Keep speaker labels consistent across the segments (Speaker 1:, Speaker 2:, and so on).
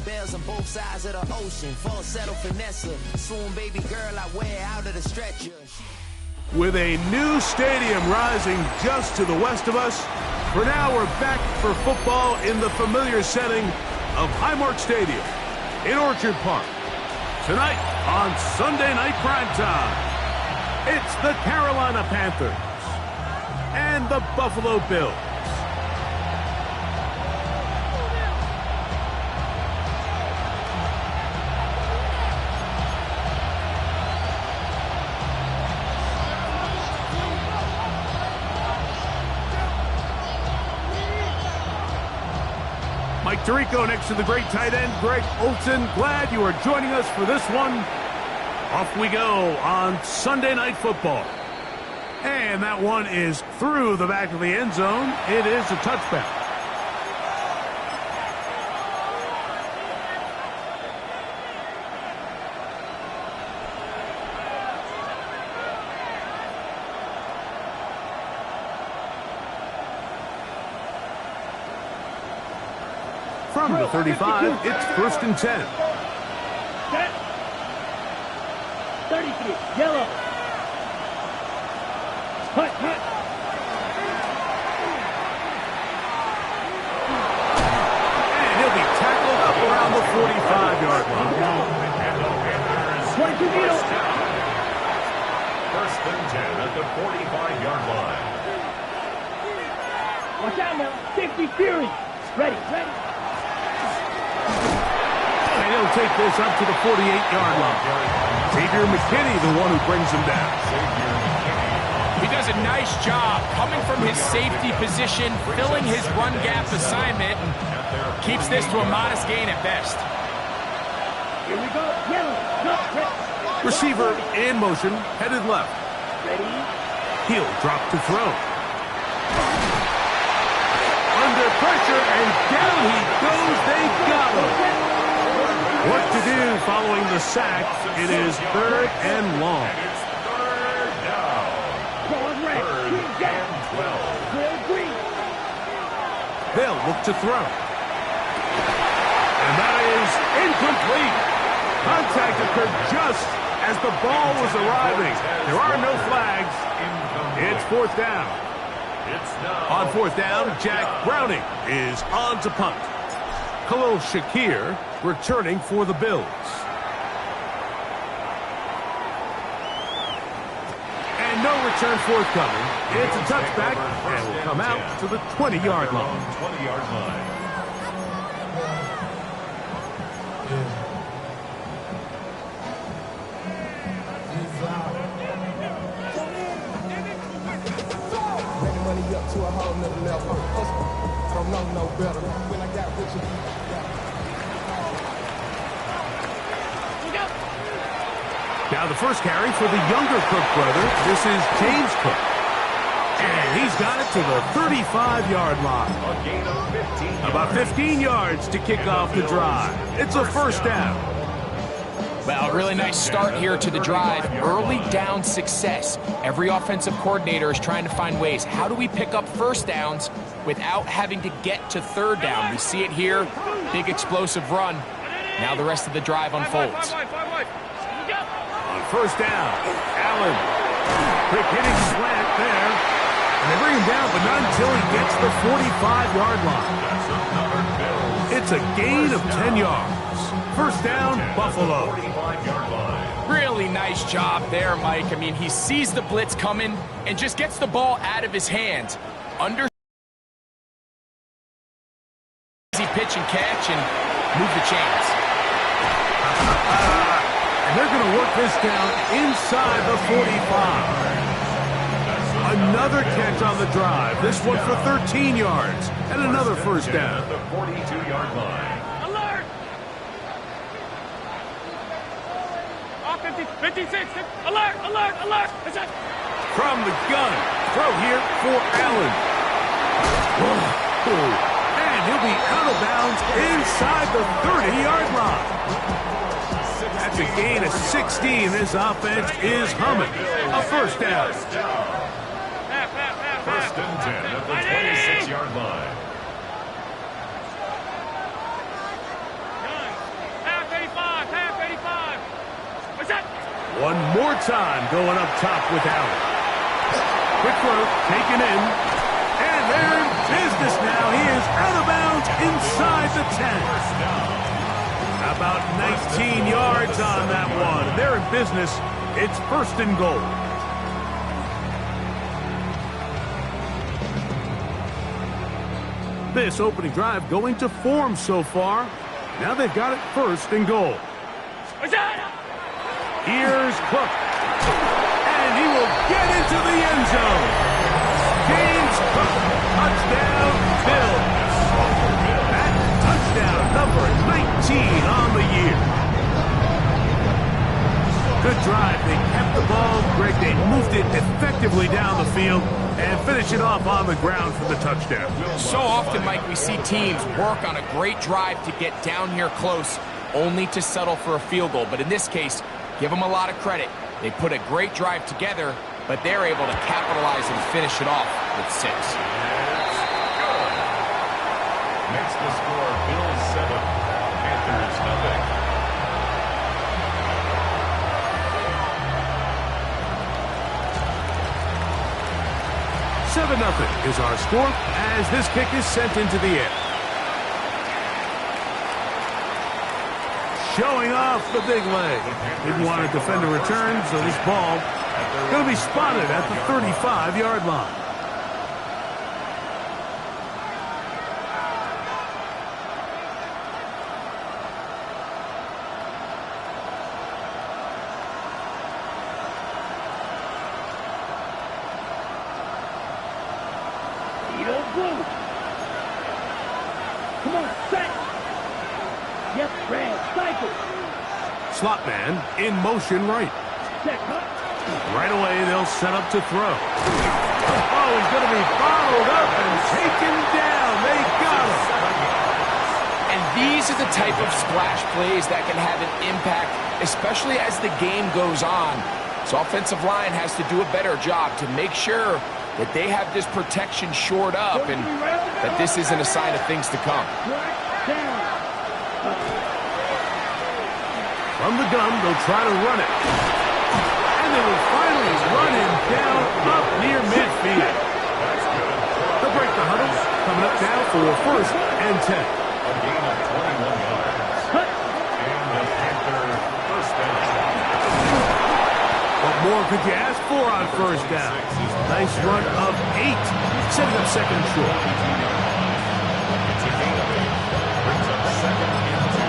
Speaker 1: bells on both sides of the ocean. Falsetto finesse, swoon baby girl I wear out of the stretcher.
Speaker 2: With a new stadium rising just to the west of us, for now we're back for football in the familiar setting of Highmark Stadium in Orchard Park. Tonight on Sunday Night Primetime, it's the Carolina Panthers and the Buffalo Bills. Mike Tirico next to the great tight end, Greg Olson. Glad you are joining us for this one. Off we go on Sunday Night Football. And that one is through the back of the end zone. It is a touchback. From the 35, it's 1st and 10.
Speaker 3: Set. 33, yellow. Hut.
Speaker 2: And he'll be tackled up around the 45-yard line.
Speaker 3: 22 meters.
Speaker 4: 1st and 10 at the 45-yard line.
Speaker 3: Watch out now. 50 Fury. Ready.
Speaker 2: And he'll take this up to the 48-yard line. Xavier McKinney, the one who brings him down.
Speaker 5: He does a nice job coming from his safety position, filling his run gap assignment, and keeps this to a modest gain at best.
Speaker 3: Here we go. Yellow.
Speaker 2: Receiver in motion, headed left.
Speaker 3: Ready.
Speaker 2: He'll drop to throw. Under pressure, and down he goes. They got him. What to do following the sack? It is 3rd and long.
Speaker 4: It's 3rd down. 3rd and 12.
Speaker 2: They'll look to throw. And that is incomplete. Contact occurred just as the ball was arriving. There are no flags. It's 4th down. On 4th down, Jack Browning is on to punt. Khalil Shakir returning for the Bills. And no return forthcoming. It's a touchback and will come out to the 20-yard line.
Speaker 4: 20-yard line.
Speaker 6: Up to a whole nother level. I don't know no better. When I got rich,
Speaker 2: now the first carry for the younger Cook brother. This is James Cook. And he's got it to the 35-yard line.
Speaker 4: A gain of 15.
Speaker 2: About 15 yards to kick off the drive. It's a 1st down.
Speaker 5: Well, a really nice start here to the drive. Early down success. Every offensive coordinator is trying to find ways. How do we pick up 1st downs without having to get to 3rd down? We see it here. Big explosive run. Now the rest of the drive unfolds.
Speaker 2: On 1st down, Allen. Quick hitting slant there. And they bring him down, but not until he gets the 45-yard line. It's a gain of 10 yards. 1st down, Buffalo.
Speaker 4: 45-yard line.
Speaker 5: Really nice job there, Mike. I mean, he sees the blitz coming and just gets the ball out of his hands. Under easy pitch and catch and move the chains.
Speaker 2: And they're going to work this down inside the 45. Another catch on the drive. This one for 13 yards. And another 1st down.
Speaker 4: The 42-yard line.
Speaker 3: 56, alert!
Speaker 2: From the gun, throw here for Allen. Whoa. And he'll be out of bounds inside the 30-yard line. That's a gain of 16. This offense is humming. A 1st down.
Speaker 4: 1st and 10 at the 26-yard line.
Speaker 2: One more time going up top with Allen. Quick throw, taken in. And they're in business now. He is out of bounds inside the 10. About 19 yards on that one. They're in business. It's first and goal. This opening drive going to form so far. Now they've got it first and goal. Here's Cook. And he will get into the end zone. James Cook, touchdown, Bills. That touchdown number 19 on the year. Good drive. They kept the ball. Greg, they moved it effectively down the field and finish it off on the ground for the touchdown.
Speaker 5: So often, Mike, we see teams work on a great drive to get down here close, only to settle for a field goal. But in this case, give them a lot of credit. They put a great drive together, but they're able to capitalize and finish it off with 6.
Speaker 4: Next to score, Bills 7, Panthers nothing.
Speaker 2: 7-0 is our score as this kick is sent into the air. Showing off the big leg. Didn't want to defend a return, so this ball going to be spotted at the 35-yard line.
Speaker 3: Come on, set. Yes, Brad, cycle.
Speaker 2: Slot man in motion right.
Speaker 3: Set, huh?
Speaker 2: Right away, they'll set up to throw. Oh, he's going to be followed up and taken down. They got him.
Speaker 5: And these are the type of splash plays that can have an impact, especially as the game goes on. So offensive line has to do a better job to make sure that they have this protection shored up and that this isn't a sign of things to come.
Speaker 2: From the gun, they'll try to run it. And they will finally run him down up near midfield. They'll break the huddle, coming up now for a first and 10.
Speaker 4: A gain of 21 yards. And the Panther first down.
Speaker 2: What more could you ask for on first down? Nice run of 8, setting up second and short.
Speaker 4: It's a gain of 8. Brings up second and
Speaker 3: 2.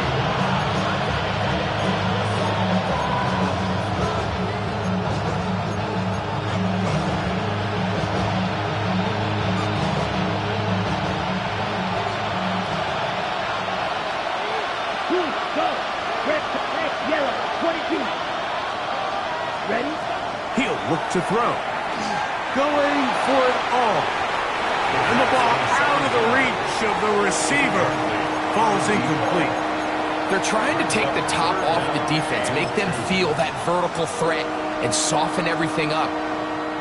Speaker 3: Go. Red, yellow, 22. Ready?
Speaker 2: He'll look to throw. Going for it all. And the ball out of the reach of the receiver. Falls incomplete.
Speaker 5: They're trying to take the top off the defense, make them feel that vertical threat, and soften everything up.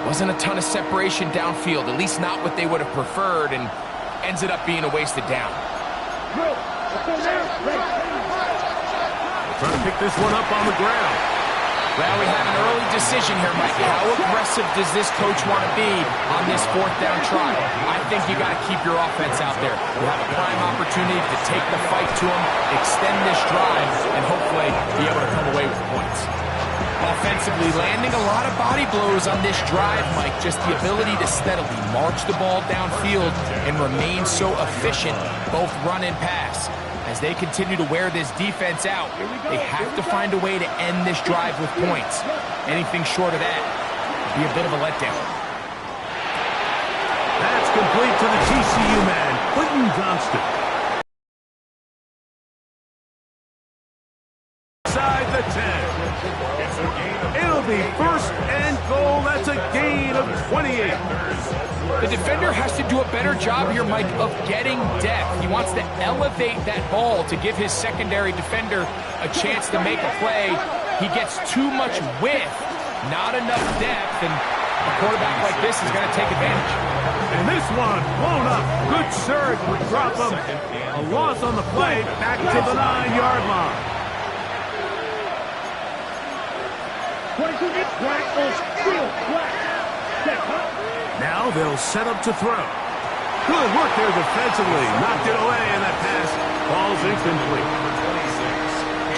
Speaker 5: Wasn't a ton of separation downfield, at least not what they would have preferred, and ends up being a wasted down.
Speaker 2: Trying to pick this one up on the ground.
Speaker 5: Well, we have an early decision here, Mike. How aggressive does this coach want to be on this 4th down try? I think you got to keep your offense out there. You have a prime opportunity to take the fight to them, extend this drive, and hopefully be able to come away with points. Offensively, landing a lot of body blows on this drive, Mike. Just the ability to steadily march the ball downfield and remain so efficient, both run and pass. As they continue to wear this defense out, they have to find a way to end this drive with points. Anything short of that would be a bit of a letdown.
Speaker 2: That's complete to the TCU man, Quentin Johnston. Inside the 10. It'll be first and goal. That's a gain of 28.
Speaker 5: The defender has to do a better job here, Mike, of getting depth. He wants to elevate that ball to give his secondary defender a chance to make a play. He gets too much width, not enough depth, and a quarterback like this is going to take advantage.
Speaker 2: And this one blown up. Good surge would drop him. A loss on the play, back to the 9-yard line.
Speaker 3: 22 flag on steel flag. Set, huh?
Speaker 2: Now they'll set up to throw. Good work there defensively. Knocked it away, and that pass falls incomplete.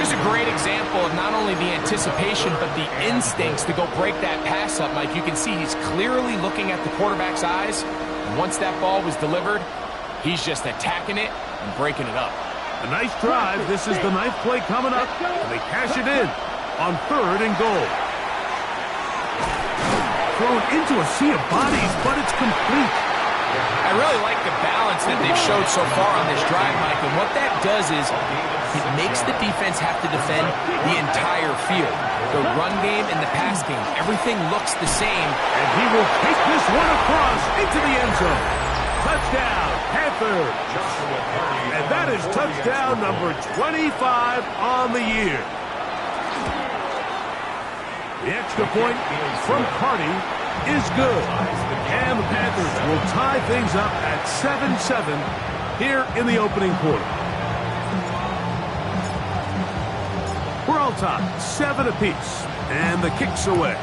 Speaker 5: Just a great example of not only the anticipation, but the instincts to go break that pass up, Mike. You can see he's clearly looking at the quarterback's eyes. And once that ball was delivered, he's just attacking it and breaking it up.
Speaker 2: A nice drive. This is the ninth play coming up, and they cash it in on 3rd and goal. Thrown into a sea of bodies, but it's complete.
Speaker 5: I really like the balance that they've showed so far on this drive, Mike, and what that does is it makes the defense have to defend the entire field. The run game and the pass game, everything looks the same.
Speaker 2: And he will take this one across into the end zone. Touchdown, Panthers. And that is touchdown number 25 on the year. The extra point from Carty is good. And the Panthers will tie things up at 7-7 here in the opening quarter. We're all tied, 7 apiece, and the kick's away.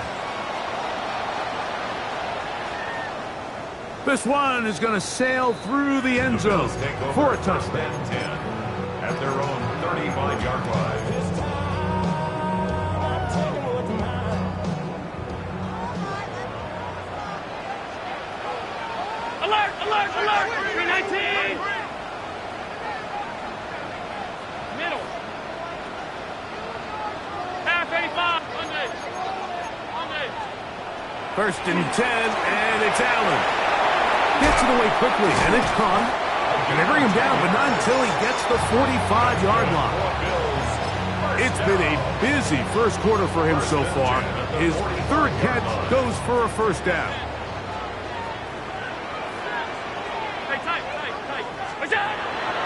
Speaker 2: This one is going to sail through the end zone for a touchdown.
Speaker 4: At their own 35-yard line.
Speaker 3: Alert, alert, alert! 319! Middle. Half 85. On this.
Speaker 2: 1st and 10, and it's Allen. Gets it away quickly, and it's caught. And they bring him down, but not until he gets the 45-yard line. It's been a busy first quarter for him so far. His 3rd catch goes for a 1st down.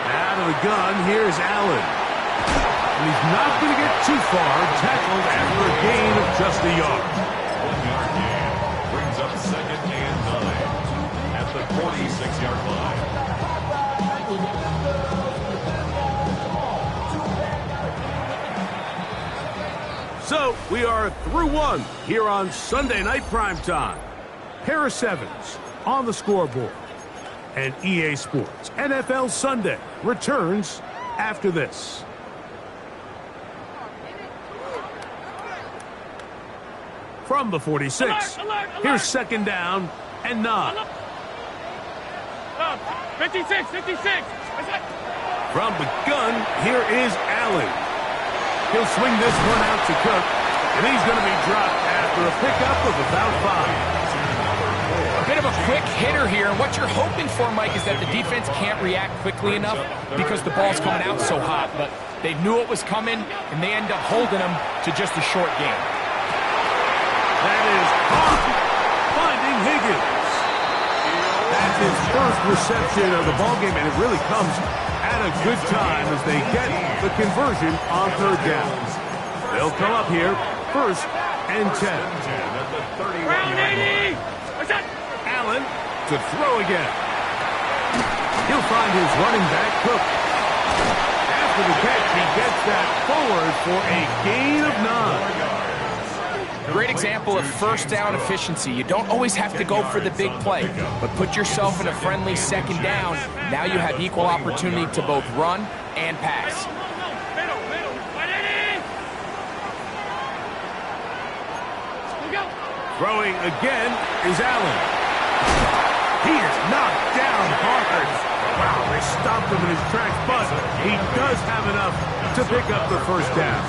Speaker 2: Out of the gun, here's Allen. And he's not going to get too far, tackled after a gain of just a yard.
Speaker 4: 1-yard gain brings up 2nd and 9 at the 46-yard line.
Speaker 2: So we are through one here on Sunday Night Primetime. Pair of 7s on the scoreboard. And EA Sports NFL Sunday returns after this. From the 46, here's 2nd down and 9.
Speaker 3: 56, 56.
Speaker 2: From the gun, here is Allen. He'll swing this one out to Cook, and he's going to be dropped after a pickup of about 5.
Speaker 5: A bit of a quick hitter here, and what you're hoping for, Mike, is that the defense can't react quickly enough because the ball's coming out so hot, but they knew it was coming, and they end up holding them to just a short game.
Speaker 2: That is Hawk finding Higgins. That's his first reception of the ballgame, and it really comes at a good time as they get the conversion on 3rd down. They'll come up here 1st and 10.
Speaker 3: Round 80.
Speaker 2: Allen to throw again. He'll find his running back, Cook. After the catch, he gets that forward for a gain of 9.
Speaker 5: Great example of 1st down efficiency. You don't always have to go for the big play, but put yourself in a friendly 2nd down. Now you have equal opportunity to both run and pass.
Speaker 2: Throwing again is Allen. He is knocked down hard. Wow, they stopped him in his tracks, but he does have enough to pick up the 1st down.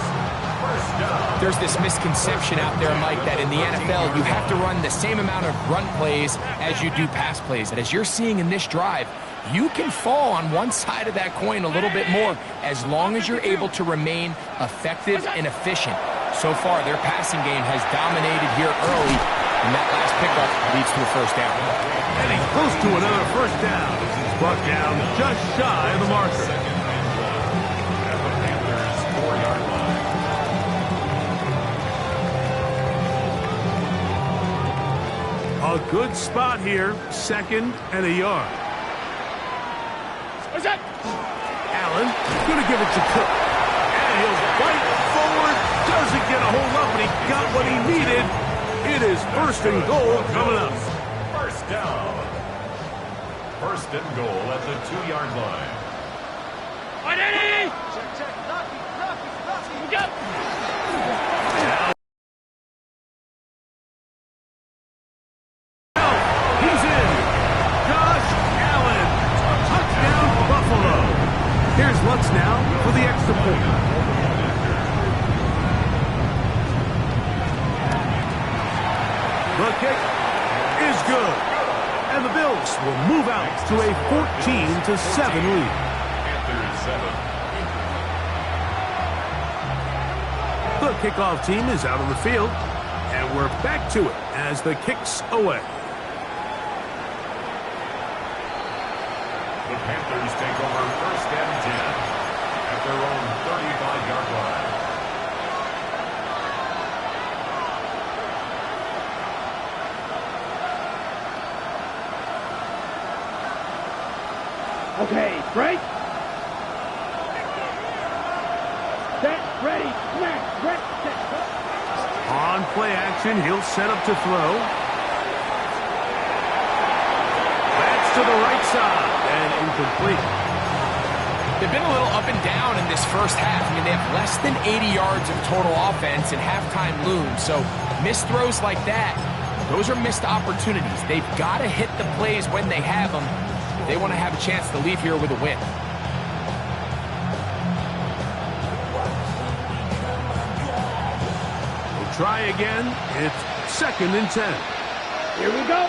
Speaker 5: There's this misconception out there, Mike, that in the NFL you have to run the same amount of run plays as you do pass plays. And as you're seeing in this drive, you can fall on one side of that coin a little bit more as long as you're able to remain effective and efficient. So far, their passing game has dominated here early, and that last pickup leads to a 1st down.
Speaker 2: Getting close to another 1st down as he's brought down just shy of the marker.
Speaker 4: At the Panthers' 4-yard line.
Speaker 2: A good spot here, 2nd and a yard.
Speaker 3: What's that?
Speaker 2: Allen going to give it to Cook. And he'll fight forward Doesn't get a hold up, but he got what he needed. It is first and goal coming up.
Speaker 4: First down. First and goal at the 2-yard line.
Speaker 2: He's in. Josh Allen. Touchdown, Buffalo. Here's Lutz now for the extra point. The kick is good. And the Bills will move out to a 14-7 lead.
Speaker 4: Panthers 7.
Speaker 2: The kickoff team is out on the field, and we're back to it as the kick's away.
Speaker 4: The Panthers take over first and 10 at their own 35-yard line.
Speaker 3: Okay, break. Set, ready, smash, break, set.
Speaker 2: On play action, he'll set up to throw. That's to the right side, and incomplete.
Speaker 5: They've been a little up and down in this first half. I mean, they have less than 80 yards of total offense and halftime looms. So missed throws like that, those are missed opportunities. They've got to hit the plays when they have them. They want to have a chance to leave here with a win.
Speaker 2: We'll try again. It's second and 10.
Speaker 3: Here we go.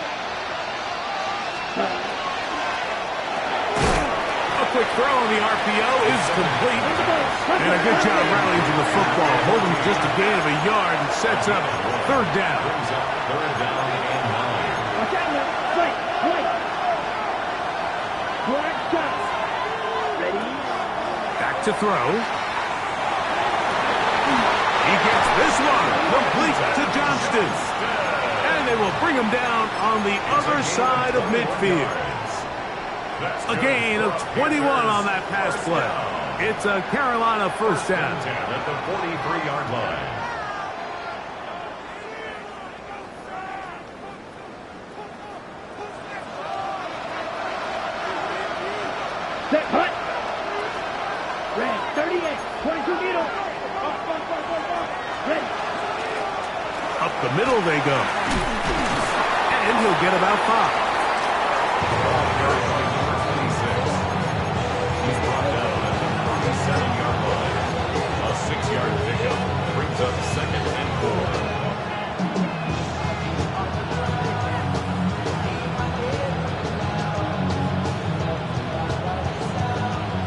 Speaker 2: A quick throw on the RPO is complete. And a good job rallying to the football. Holding just a gain of a yard and sets up third down.
Speaker 4: Brings up third down and 9.
Speaker 3: Watch out now. Right, right. Black shot. Ready.
Speaker 2: Back to throw. He gets this one complete to Johnston. And they will bring him down on the other side of midfield. A gain of 21 on that pass play. It's a Carolina first down.
Speaker 4: 10 at the 43-yard line.
Speaker 3: Set, hut. Red, 38, 22 meter. Ready.
Speaker 2: Up the middle they go. And he'll get about 5.
Speaker 4: He's brought down at the 37-yard line. A 6-yard pickup brings up second and 4.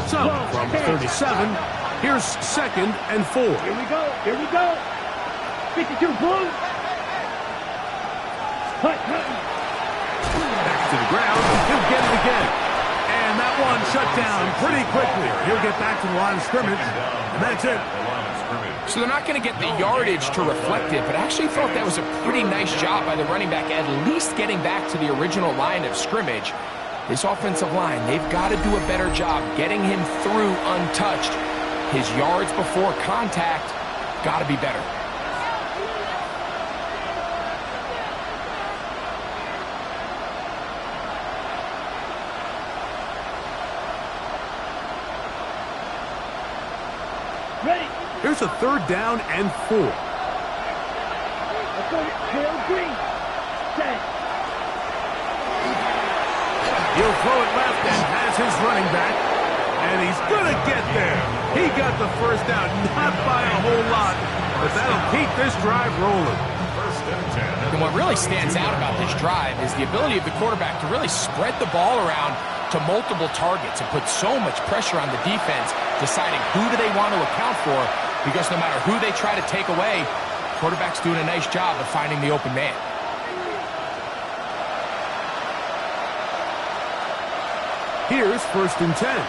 Speaker 2: So, from 37, here's second and 4.
Speaker 3: Here we go. Here we go. 52 blue. Hut, hut.
Speaker 2: Back to the ground. He'll get it again. And that one shut down pretty quickly. He'll get back to the line of scrimmage. And that's it.
Speaker 5: So they're not going to get the yardage to reflect it, but I actually thought that was a pretty nice job by the running back, at least getting back to the original line of scrimmage. This offensive line, they've got to do a better job getting him through untouched. His yards before contact got to be better.
Speaker 3: Ready.
Speaker 2: Here's a third down and 4.
Speaker 3: Let's go. Tail green. Set.
Speaker 2: He'll throw it left and has his running back. And he's going to get there. He got the first down, not by a whole lot, but that'll keep this drive rolling.
Speaker 4: First and 10.
Speaker 5: And what really stands out about this drive is the ability of the quarterback to really spread the ball around to multiple targets and put so much pressure on the defense, deciding who do they want to account for, because no matter who they try to take away, quarterback's doing a nice job of finding the open man.
Speaker 2: Here's first and 10.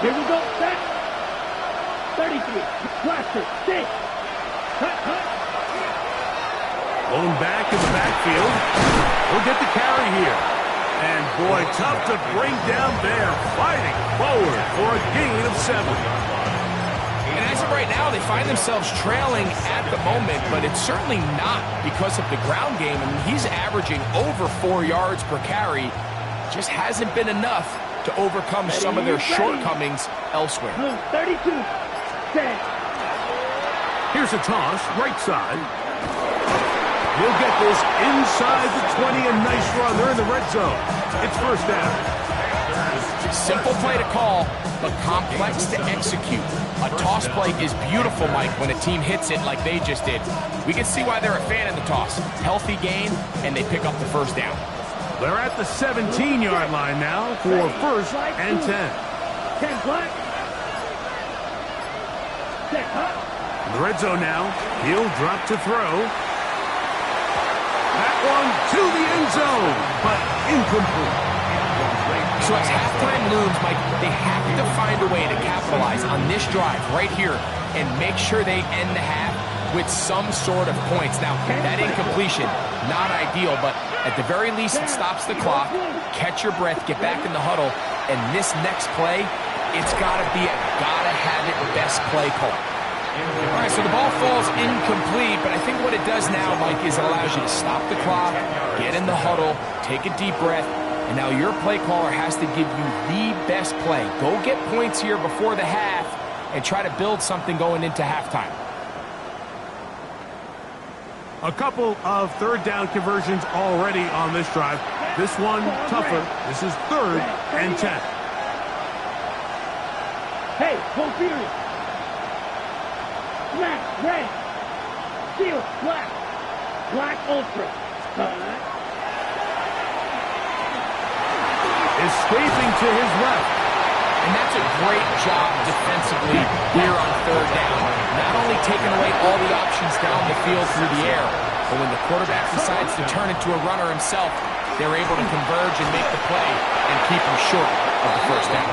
Speaker 3: Here we go. Set. 33. Blaster. Stay. Hut, hut.
Speaker 2: Blown back in the backfield. He'll get the carry here. And boy, tough to bring down there. Fighting forward for a gain of 7.
Speaker 5: And as of right now, they find themselves trailing at the moment, but it's certainly not because of the ground game. I mean, he's averaging over 4 yards per carry. Just hasn't been enough to overcome some of their shortcomings elsewhere.
Speaker 3: 32. Set.
Speaker 2: Here's a toss, right side. He'll get this inside the 20, a nice run. They're in the red zone. It's first down.
Speaker 5: Simple play to call, but complex to execute. A toss play is beautiful, Mike, when a team hits it like they just did. We can see why they're a fan of the toss. Healthy gain, and they pick up the first down.
Speaker 2: They're at the 17-yard line now for first and 10.
Speaker 3: 10 black. Set hot.
Speaker 2: In the red zone now. He'll drop to throw. That one to the end zone, but incomplete.
Speaker 5: So as halftime looms, Mike, they have to find a way to capitalize on this drive right here and make sure they end the half with some sort of points. Now, that incompletion, not ideal, but at the very least, it stops the clock. Catch your breath, get back in the huddle, and this next play, it's got to be a gotta-have-it best play call. All right, so the ball falls incomplete, but I think what it does now, Mike, is it allows you to stop the clock, get in the huddle, take a deep breath, and now your play caller has to give you the best play. Go get points here before the half and try to build something going into halftime.
Speaker 2: A couple of third down conversions already on this drive. This one tougher. This is third and 10.
Speaker 3: Hey, go period. Black, red. Steel, black. Black, ultra.
Speaker 2: Escaping to his left.
Speaker 5: And that's a great job defensively here on third down. Not only taking away all the options down the field through the air, but when the quarterback decides to turn into a runner himself, they're able to converge and make the play and keep him short of the first down.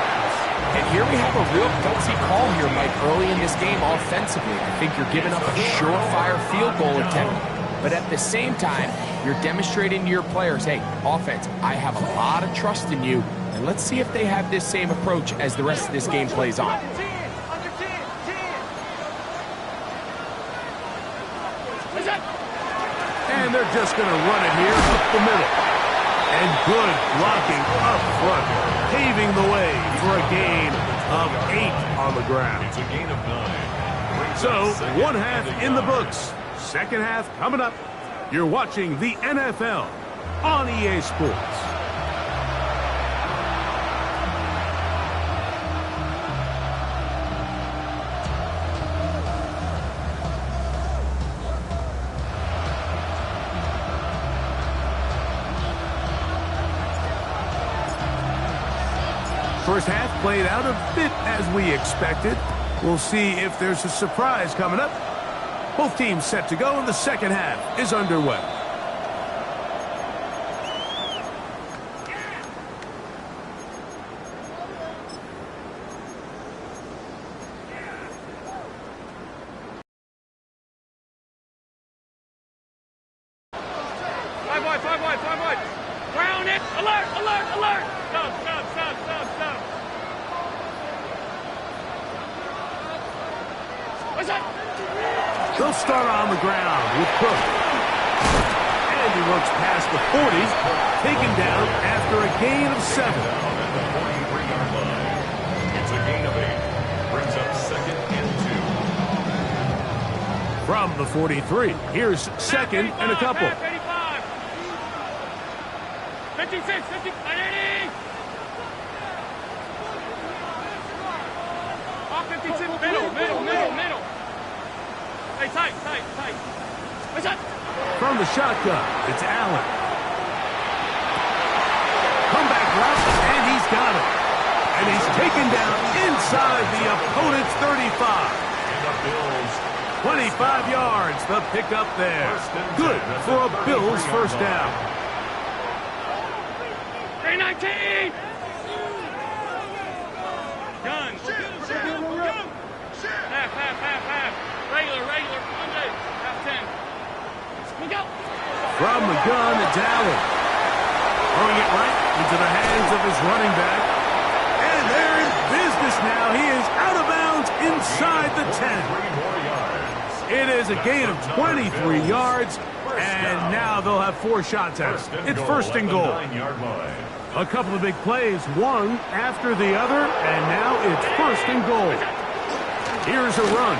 Speaker 5: And here we have a real gutsy call here, Mike, early in this game offensively. I think you're giving up a surefire field goal attempt. But at the same time, you're demonstrating to your players, hey, offense, I have a lot of trust in you. And let's see if they have this same approach as the rest of this game plays on.
Speaker 2: And they're just going to run it here up the middle. And good blocking up front, paving the way for a gain of 8 on the ground.
Speaker 4: It's a gain of 9.
Speaker 2: So, one half in the books. Second half coming up. You're watching the NFL on EA Sports. First half played out a bit as we expected. We'll see if there's a surprise coming up. Both teams set to go, and the second half is underway.
Speaker 3: Five wide. Ground it. Alert. Stop. What's that?
Speaker 2: They'll start on the ground with Cook. And he looks past the 40, taken down after a gain of 7.
Speaker 4: It's a gain of 8. Brings up second and 2.
Speaker 2: From the 43, here's second and a couple.
Speaker 3: 85. 56, 50, 80. Off 56, middle. Hey, tight. What's that?
Speaker 2: From the shotgun, it's Allen. Comeback route, and he's got it. And he's taken down inside the opponent's 35.
Speaker 4: And the Bills.
Speaker 2: 25 yards, the pickup there. Good for a Bills first down.
Speaker 3: 319. Gun. Half. Regular. Monday. Half 10. We go.
Speaker 2: From the gun, it's Allen. Throwing it right into the hands of his running back. And they're in business now. He is out of bounds inside the 10.
Speaker 4: 3 more yards.
Speaker 2: It is a gain of 23 yards, and now they'll have 4 shots at it. It's first and goal.
Speaker 4: 9-yard line.
Speaker 2: A couple of big plays, one after the other, and now it's first and goal. Here's a run.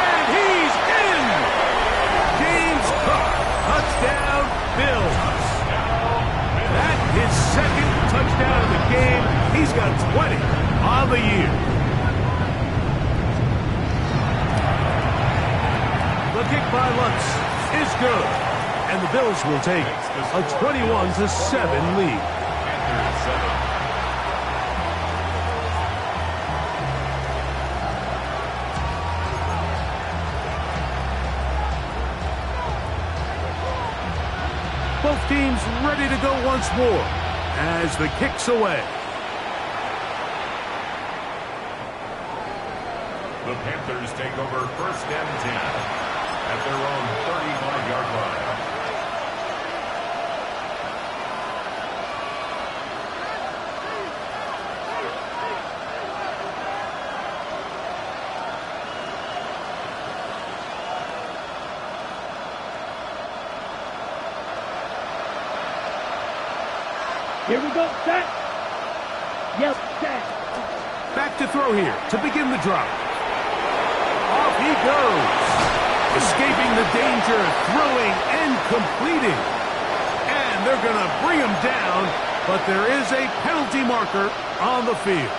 Speaker 2: And he's in! James Cook, touchdown, Bills. That's his second touchdown of the game. He's got 20 on the year. The kick by Lutz is good, and the Bills will take a 21-7 lead.
Speaker 4: Panthers 7.
Speaker 2: Both teams ready to go once more as the kick's away.
Speaker 4: The Panthers take over first and 10 at their own 35-yard line.
Speaker 3: Here we go, set. Yes, set.
Speaker 2: Back to throw here to begin the drive. Off he goes. Escaping the danger, throwing and completing. And they're going to bring him down, but there is a penalty marker on the field.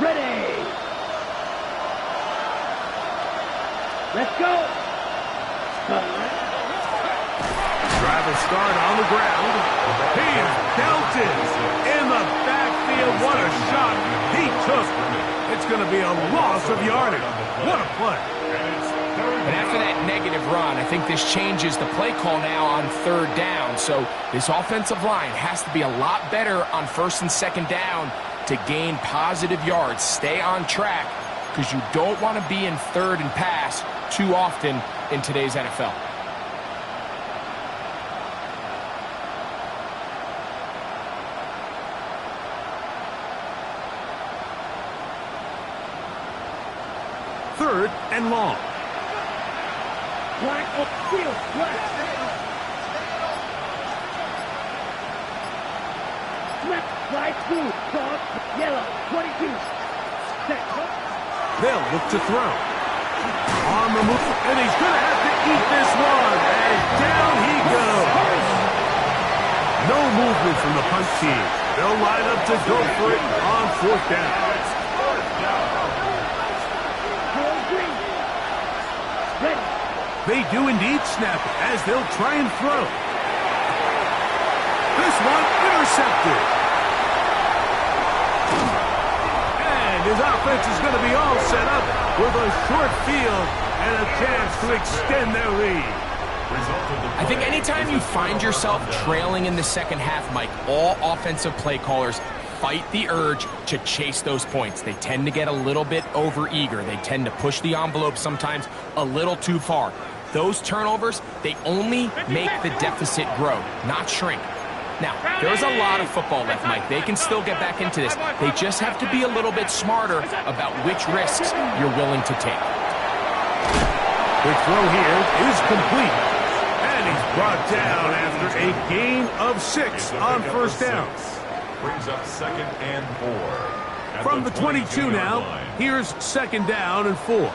Speaker 3: Ready. Let's go.
Speaker 2: Driver start on the ground. He's belted in the backfield. What a shot he took. It's going to be a loss of yardage. What a play.
Speaker 5: And after that negative run, I think this changes the play call now on third down. So this offensive line has to be a lot better on first and second down to gain positive yards. Stay on track because you don't want to be in third and pass too often in today's NFL.
Speaker 2: Third and long.
Speaker 3: Black up field. Black. Left, right, blue, cross, yellow, 22. Set.
Speaker 2: They'll look to throw. On the move, and he's going to have to eat this one, and down he goes. No movement from the punt team. They'll line up to go for it on fourth down. They do indeed snap it as they'll try and throw. This one intercepted. And his offense is going to be all set up with a short field and a chance to extend their lead.
Speaker 5: I think anytime you find yourself trailing in the second half, Mike, all offensive play callers fight the urge to chase those points. They tend to get a little bit overeager. They tend to push the envelope sometimes a little too far. Those turnovers, they only make the deficit grow, not shrink. Now, there's a lot of football left, Mike. They can still get back into this. They just have to be a little bit smarter about which risks you're willing to take.
Speaker 2: The throw here is complete. And he's brought down after a gain of 6 on first down.
Speaker 4: Brings up second and 4.
Speaker 2: From the 22 now, here's second down and 4.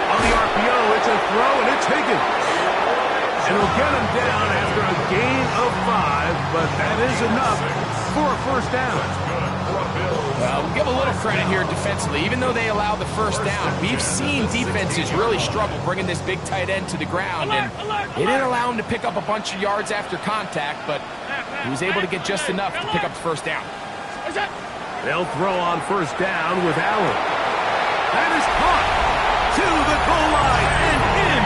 Speaker 2: On the RPO, it's a throw, and it's Higgins. And he'll get him down after a gain of 5, but that is enough for a first down.
Speaker 5: Well, we'll give a little credit here defensively. Even though they allow the first down, we've seen defenses really struggle bringing this big tight end to the ground, and they didn't allow him to pick up a bunch of yards after contact, but he was able to get just enough to pick up the first down.
Speaker 2: They'll throw on first down with Allen. That is caught to the goal line and in.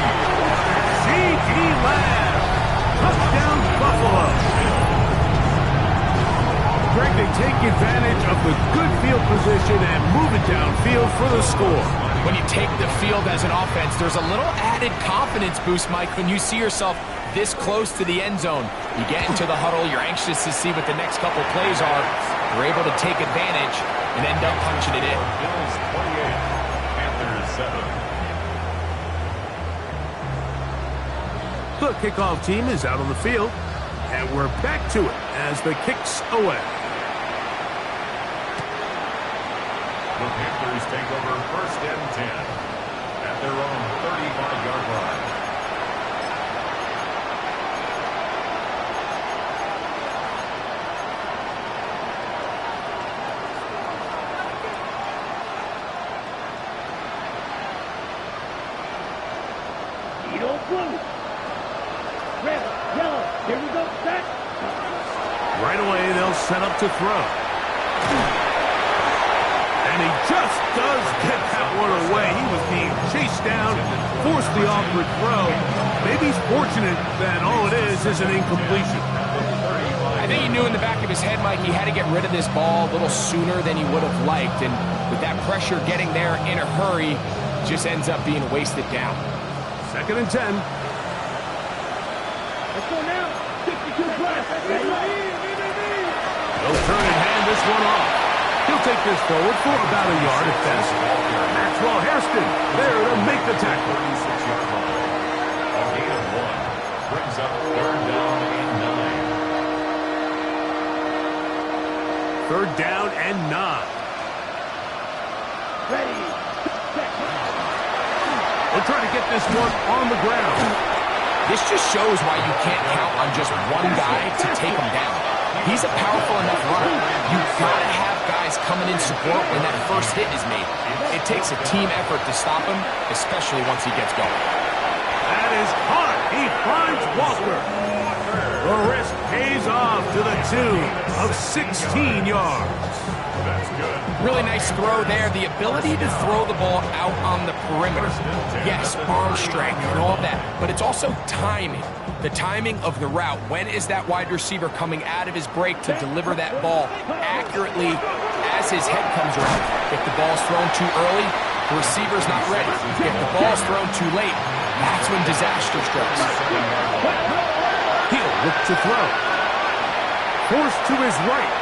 Speaker 2: C.D. Lamb. Touchdown, Buffalo. Greg, they take advantage of the good field position and move it downfield for the score.
Speaker 5: When you take the field as an offense, there's a little added confidence boost, Mike, when you see yourself this close to the end zone. You get into the huddle, you're anxious to see what the next couple plays are. You're able to take advantage and end up punching it in.
Speaker 4: Bills 28, Panthers 7.
Speaker 2: The kickoff team is out on the field, and we're back to it as the kick's away.
Speaker 4: The Panthers take over 1st and 10 at their own 35-yard line.
Speaker 3: Blue. Red, yellow. Here we go. Set.
Speaker 2: Right away, they'll set up to throw. And he just does get that one away. He was being chased down, forced the awkward throw. Maybe he's fortunate that all it is an incompletion.
Speaker 5: I think he knew in the back of his head, Mike, he had to get rid of this ball a little sooner than he would have liked. And with that pressure getting there in a hurry, just ends up being wasted down.
Speaker 2: 2nd and 10.
Speaker 3: Let's go now. 62 plus.
Speaker 2: They'll turn and hand this one off. He'll take this forward for about a yard at best. Maxwell Hairston there to make the tackle.
Speaker 4: 36-yard line. A gain of 1 brings up 3rd down and 9.
Speaker 2: 3rd down and 9.
Speaker 3: Ready. Set.
Speaker 2: They'll try to get this one on the ground.
Speaker 5: This just shows why you can't count on just one guy to take him down. He's a powerful enough runner. You've got to have guys coming in support when that first hit is made. It takes a team effort to stop him, especially once he gets going.
Speaker 2: That is hard. He finds Walker. The risk pays off to the tune of 16 yards.
Speaker 4: That's good.
Speaker 5: Really nice throw there. The ability to throw the ball out on the perimeter. Yes, arm strength and all of that, but it's also timing. The timing of the route. When is that wide receiver coming out of his break to deliver that ball accurately as his head comes around? If the ball's thrown too early, the receiver's not ready. If the ball's thrown too late, that's when disaster strikes.
Speaker 2: He'll look to throw. Forced to his right.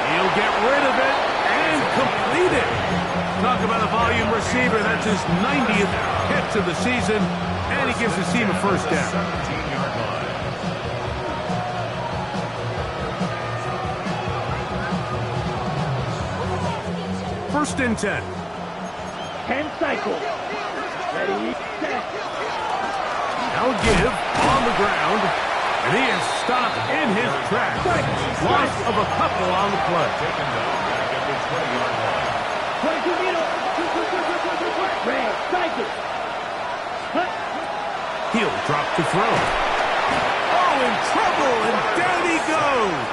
Speaker 2: He'll get rid of it and complete it. Talk about a volume receiver. That's his 90th catch of the season, and he gives his team a first down.
Speaker 4: 17-yard line.
Speaker 2: First and 10.
Speaker 3: 10 cycles. Ready. Set.
Speaker 2: Now a give on the ground, and he is stopped in his tracks. Loss of a couple on the play.
Speaker 4: Taken down back at the 20-yard line.
Speaker 3: 22 meters. Red. Cycle. Hut.
Speaker 2: He'll drop to throw. Oh, in trouble, and down he goes.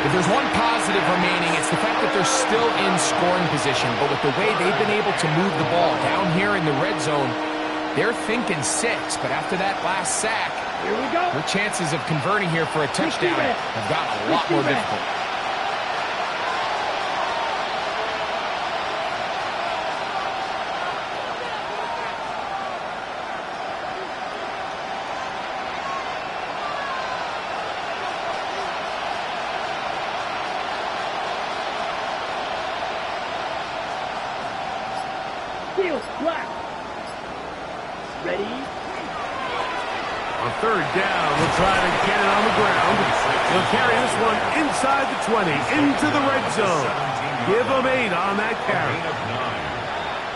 Speaker 5: If there's one positive remaining, it's the fact that they're still in scoring position. But with the way they've been able to move the ball down here in the red zone, they're thinking 6. But after that last sack,
Speaker 3: Here we go.
Speaker 5: their chances of converting here for a touchdown have gotten a lot more difficult.
Speaker 3: Field black. Ready.
Speaker 2: On 3rd down, we'll try to get it on the ground. He'll carry this one inside the 20, into the red zone. Give him 8 on that carry.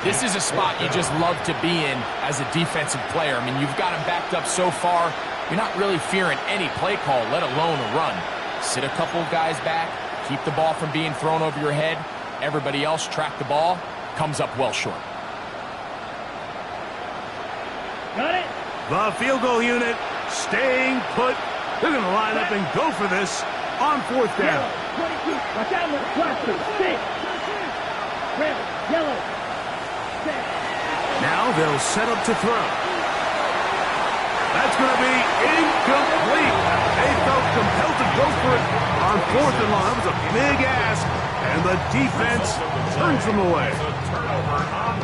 Speaker 5: This is a spot you just love to be in as a defensive player. I mean, you've got him backed up so far, you're not really fearing any play call, let alone a run. Sit a couple of guys back, keep the ball from being thrown over your head. Everybody else track the ball, comes up well short.
Speaker 3: Got it.
Speaker 2: The field goal unit staying put. They're going to line up and go for this on 4th down.
Speaker 3: Yellow. 22. Watch out, little cluster. 6. Red. Yellow. Set.
Speaker 2: Now they'll set up to throw. That's going to be incomplete. A felt compelled to go for it on 4th and long. That was a big ask, and the defense turns them away.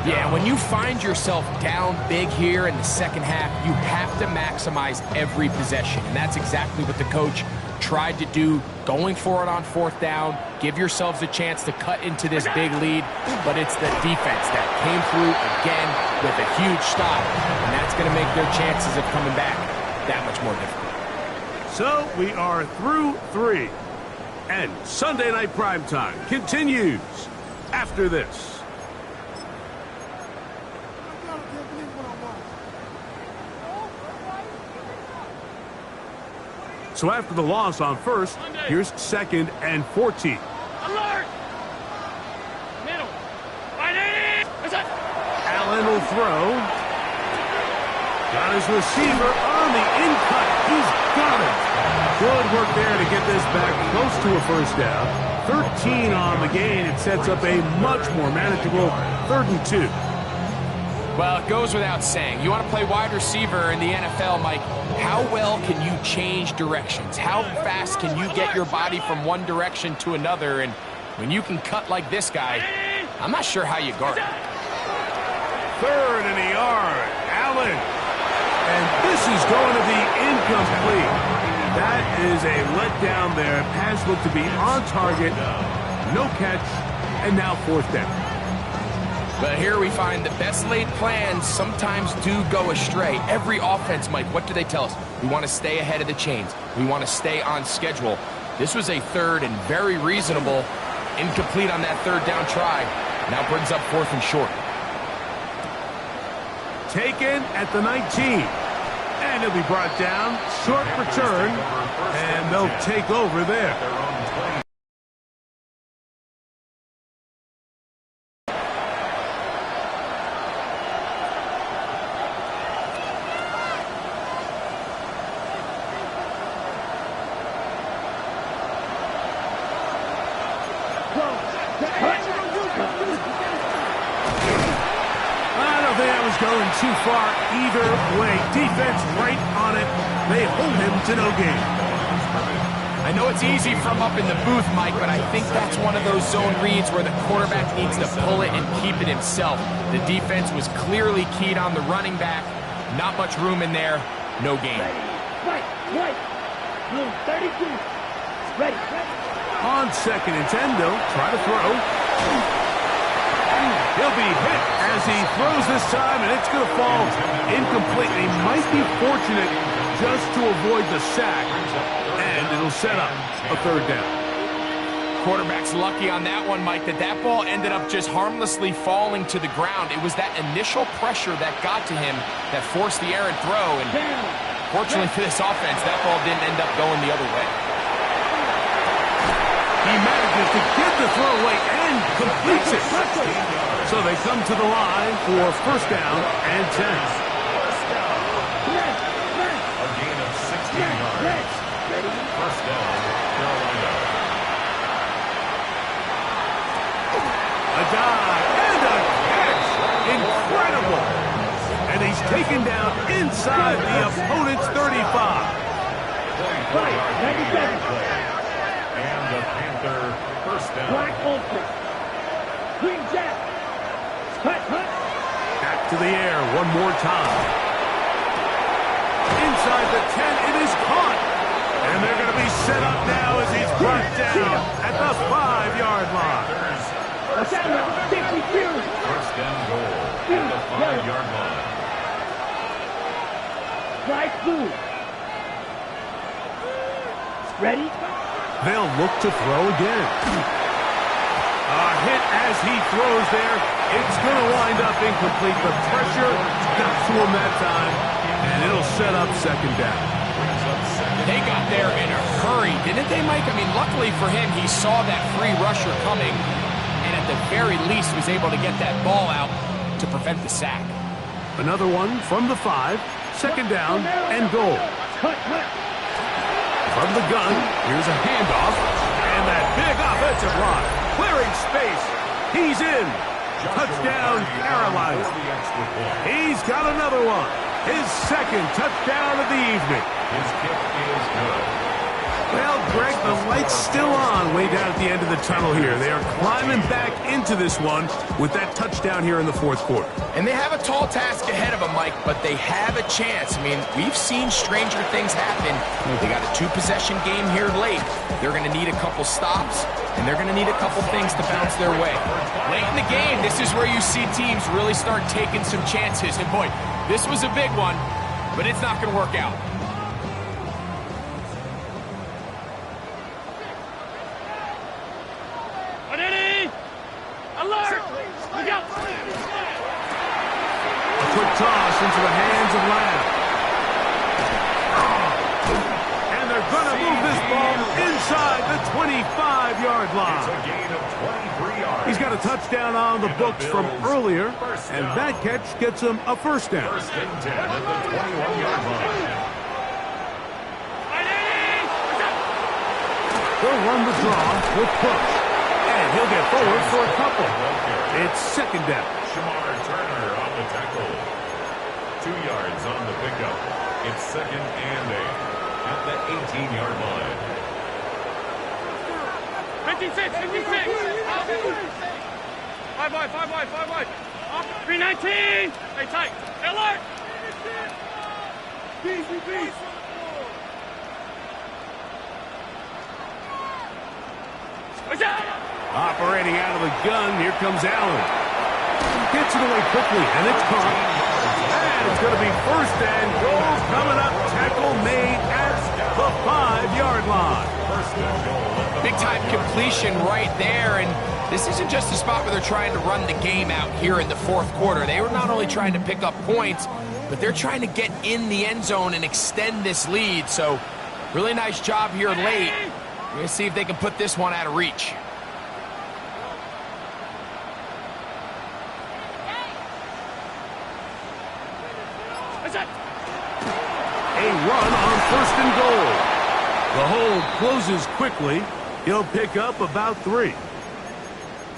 Speaker 5: Yeah, when you find yourself down big here in the second half, you have to maximize every possession, and that's exactly what the coach tried to do, going for it on 4th down, give yourselves a chance to cut into this big lead, but it's the defense that came through again with a huge stop, and that's going to make their chances of coming back that much more difficult.
Speaker 2: So we are through 3, and Sunday Night Primetime continues after this. So after the loss on 1st, here's 2nd and 14.
Speaker 3: Alert! Middle. Right in!
Speaker 2: Allen will throw. Got his receiver on the in-cut. He's got it. Good work there to get this back close to a 1st down. 13 on the gain. It sets up a much more manageable 3rd and 2.
Speaker 5: Well, it goes without saying. You want to play wide receiver in the NFL, Mike, how well can you change directions? How fast can you get your body from one direction to another? And when you can cut like this guy, I'm not sure how you guard it.
Speaker 2: 3rd and a yard. Allen. And this is going to be incomplete. That is a letdown there. Pass looked to be on target. No catch. And now 4th down.
Speaker 5: But here we find the best laid plans sometimes do go astray. Every offense, Mike, what do they tell us? We want to stay ahead of the chains. We want to stay on schedule. This was a 3rd and very reasonable. Incomplete on that 3rd down try. Now brings up 4th and short.
Speaker 2: Taken at the 19. And he'll be brought down. Short return. And they'll take over there. Going too far either way. Defense right on it. They hold him to no gain.
Speaker 5: I know it's easy from up in the booth, Mike, but I think that's one of those zone reads where the quarterback needs to pull it and keep it himself. The defense was clearly keyed on the running back. Not much room in there. No gain.
Speaker 3: Right. Room 32. Ready.
Speaker 2: On 2nd and 10, they'll try to throw. He'll be hit as he throws this time, and it's going to fall incomplete. He might be fortunate just to avoid the sack, and it'll set up a 3rd down.
Speaker 5: Quarterback's lucky on that one, Mike, that ball ended up just harmlessly falling to the ground. It was that initial pressure that got to him that forced the errant throw, and fortunately for this offense, that ball didn't end up going the other way.
Speaker 2: He manages to get the throw away and completes it. So they come to the line for 1st down and 10.
Speaker 4: A gain of 16 yards. 1st down, Carolina.
Speaker 2: A dive and a catch. Incredible. And he's taken down inside the opponent's 35.
Speaker 4: And the Panther 1st down.
Speaker 3: Black Ultra. Green Jack.
Speaker 2: Back to the air one more time. Inside the 10, it is caught. And they're going to be set up now as he's brought down at the 5-yard line.
Speaker 3: Watch out, 52.
Speaker 4: 1st down goal at the 5-yard line.
Speaker 3: Strike 2. Ready?
Speaker 2: They'll look to throw again. A hit as he throws there. It's going to wind up incomplete. The pressure got to him that time, and it'll set up 2nd down.
Speaker 5: They got there in a hurry, didn't they, Mike? I mean, luckily for him, he saw that free rusher coming, and at the very least was able to get that ball out to prevent the sack.
Speaker 2: Another one from the 5. 2nd down and goal. From the gun, here's a handoff, and that big offensive line clearing space. He's in. Touchdown, Carolina. He's got another one. His 2nd touchdown of the evening.
Speaker 4: His kick is good.
Speaker 2: Well, Greg, the light's still on way down at the end of the tunnel here. They are climbing back into this one with that touchdown here in the fourth quarter.
Speaker 5: And they have a tall task ahead of them, Mike, but they have a chance. I mean, we've seen stranger things happen. They got a two-possession game here late. They're going to need a couple stops, and they're going to need a couple things to bounce their way. Late in the game, this is where you see teams really start taking some chances. And boy, this was a big one, but it's not going to work out.
Speaker 2: Quick toss into the hands of Lamb. And they're going to move this ball inside the 25-yard line.
Speaker 4: It's a gain of 23 yards.
Speaker 2: He's got a touchdown on the books from earlier, and that catch gets him a first down.
Speaker 4: First and 10 at the 21-yard line.
Speaker 2: They'll run the draw with push, and he'll get forward for a couple. It's second down.
Speaker 4: Shamar Turner on the tackle. 2 yards on the pickup. It's second and 8 at the 18-yard line.
Speaker 3: 56, 56. 5 wide. 319. Hey, tight. Hey, alert. Beast.
Speaker 2: Operating out of the gun, here comes Allen. Gets it away quickly, and it's caught. And it's going to be first and goal coming up. Tackle made at the 5-yard line.
Speaker 5: Big-time completion right there, and this isn't just a spot where they're trying to run the game out here in the fourth quarter. They were not only trying to pick up points, but they're trying to get in the end zone and extend this lead. So, really nice job here late. We're going to see if they can put this one out of reach.
Speaker 2: A run on first and goal. The hold closes quickly. He'll pick up about 3.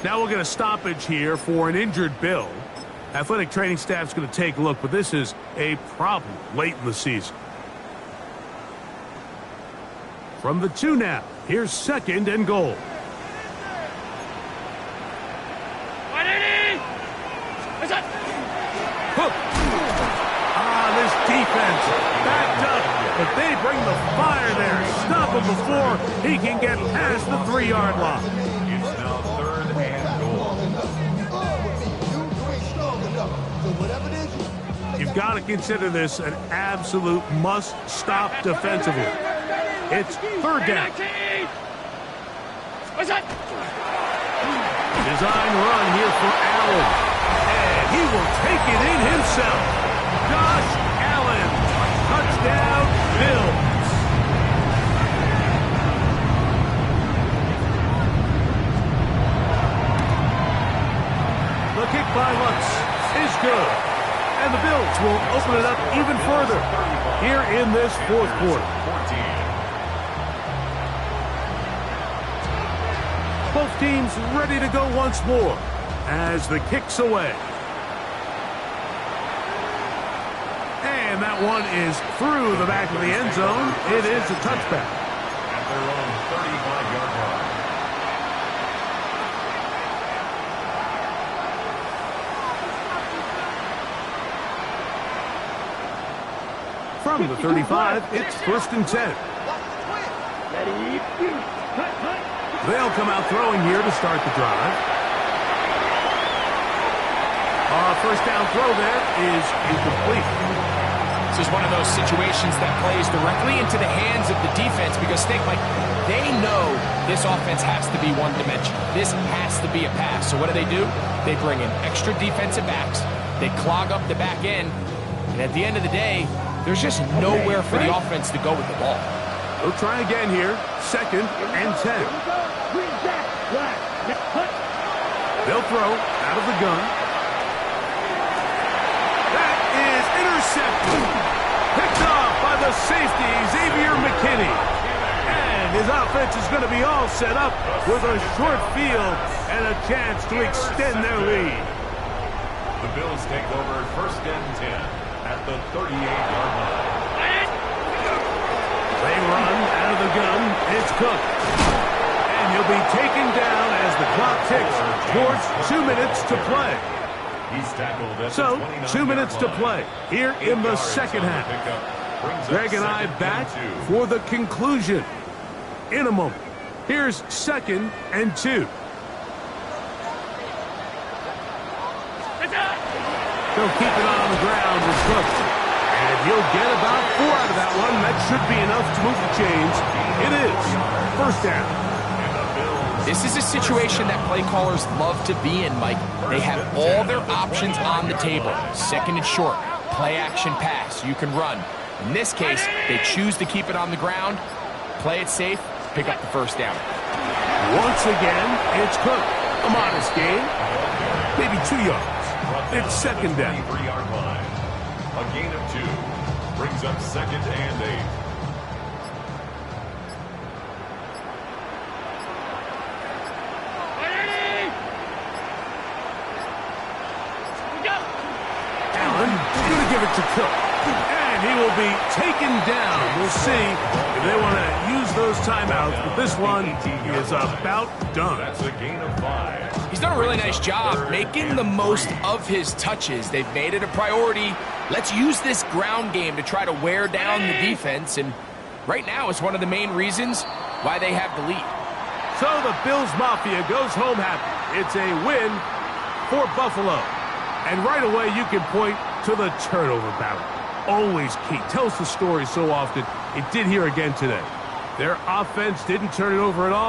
Speaker 2: Now we'll get a stoppage here for an injured Bill. Athletic training staff's going to take a look, but this is a problem late in the season. From the 2 now, here's second and goal. Hook. This defense backed up, but they bring the fire there. Stop him before he can get past the 3-yard line.
Speaker 4: It's now third and goal.
Speaker 2: You've got to consider this an absolute must-stop defensively. It's third down. Design run here for Allen. And he will take it in himself. Josh Allen. Touchdown, Bills. The kick by Lutz is good. And the Bills will open it up even further here in this fourth quarter. Both teams ready to go once more as the kick's away. And that one is through the back of the end zone. It is a touchback.
Speaker 4: At their own 35-yard line.
Speaker 2: From the 35, it's first and 10. They'll come out throwing here to start the drive. First down throw there is incomplete.
Speaker 5: This is one of those situations that plays directly into the hands of the defense because they know this offense has to be one-dimensional. This has to be a pass. So what do? They bring in extra defensive backs. They clog up the back end. And at the end of the day, there's just nowhere for the offense to go with the ball.
Speaker 2: They'll try again here. Second and 10. They'll throw out of the gun. That is intercepted. Picked off by the safety, Xavier McKinney. And his offense is going to be all set up with a short field and a chance to extend their lead.
Speaker 4: The Bills take over first and 10 at the 38-yard line.
Speaker 2: They run out of the gun. It's Cook. And he'll be taken down as the clock ticks towards 2 minutes to play.
Speaker 4: He's tackled at
Speaker 2: So,
Speaker 4: the
Speaker 2: 2 minutes to
Speaker 4: line.
Speaker 2: play here in the second half. Greg and I back for the conclusion in a moment. Here's 2nd and 2. They'll keep it on the ground with Cook. And he'll get about 4 out of that one. That should be enough to move the chains. It is first down.
Speaker 5: This is a situation that play callers love to be in, Mike. They have all their options on the table. 2nd and short, play action pass, you can run. In this case, they choose to keep it on the ground, play it safe, pick up the first down.
Speaker 2: Once again, it's Cook. A modest gain, maybe 2 yards. It's 2nd down.
Speaker 4: 23-yard line. A gain of 2 brings up 2nd and 8.
Speaker 2: Allen is going to give it to Cook. And he will be taken down. We'll see if they want to use those timeouts, but this one is about done.
Speaker 4: That's a gain of 5.
Speaker 5: He's done a really nice job making the most of his touches. They've made it a priority. Let's use this ground game to try to wear down the defense, and right now it's one of the main reasons why they have the lead.
Speaker 2: So the Bills Mafia goes home happy. It's a win for Buffalo. And right away you can point to the turnover battle. Always key. Tells the story so often. It did here again today. Their offense didn't turn it over at all.